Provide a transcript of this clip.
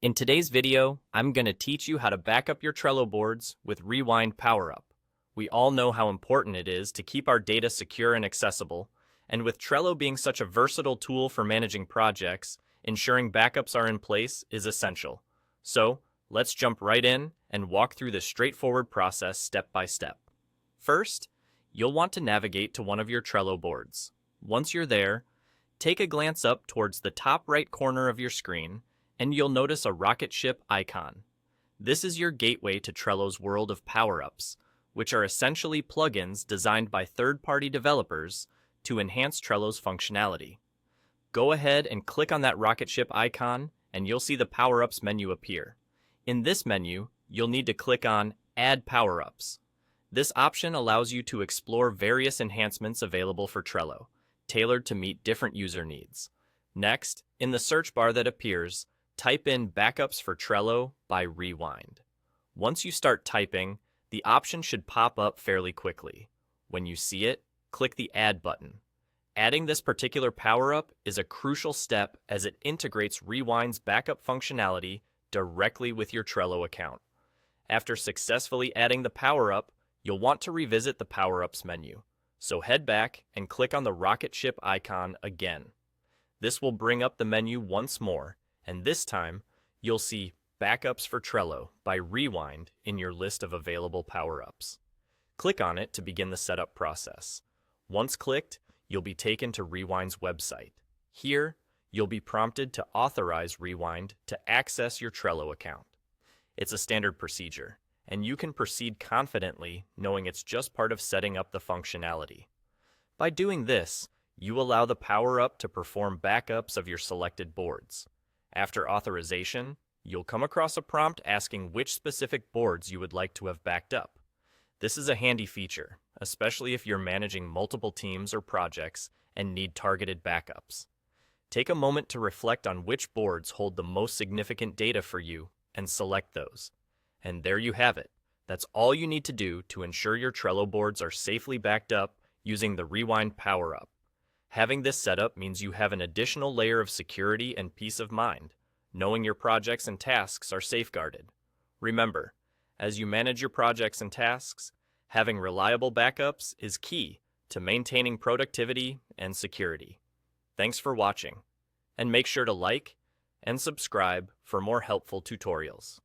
In today's video, I'm going to teach you how to back up your Trello boards with Rewind PowerUp. We all know how important it is to keep our data secure and accessible, and with Trello being such a versatile tool for managing projects, ensuring backups are in place is essential. So, let's jump right in and walk through this straightforward process step by step. First, you'll want to navigate to one of your Trello boards. Once you're there, take a glance up towards the top right corner of your screen and you'll notice a rocket ship icon. This is your gateway to Trello's world of power-ups, which are essentially plugins designed by third-party developers to enhance Trello's functionality. Go ahead and click on that rocket ship icon and you'll see the power-ups menu appear. In this menu, you'll need to click on Add Power-ups. This option allows you to explore various enhancements available for Trello, tailored to meet different user needs. Next, in the search bar that appears, type in Backups for Trello by Rewind. Once you start typing, the option should pop up fairly quickly. When you see it, click the Add button. Adding this particular power-up is a crucial step as it integrates Rewind's backup functionality directly with your Trello account. After successfully adding the power-up, you'll want to revisit the Power-ups menu. So head back and click on the rocket ship icon again. This will bring up the menu once more, and this time, you'll see Backups for Trello by Rewind in your list of available power-ups. Click on it to begin the setup process. Once clicked, you'll be taken to Rewind's website. Here, you'll be prompted to authorize Rewind to access your Trello account. It's a standard procedure, and you can proceed confidently knowing it's just part of setting up the functionality. By doing this, you allow the power-up to perform backups of your selected boards. After authorization, you'll come across a prompt asking which specific boards you would like to have backed up. This is a handy feature, especially if you're managing multiple teams or projects and need targeted backups. Take a moment to reflect on which boards hold the most significant data for you and select those. And there you have it. That's all you need to do to ensure your Trello boards are safely backed up using the Rewind PowerUp. Having this setup means you have an additional layer of security and peace of mind, knowing your projects and tasks are safeguarded. Remember, as you manage your projects and tasks, having reliable backups is key to maintaining productivity and security. Thanks for watching, and make sure to like and subscribe for more helpful tutorials.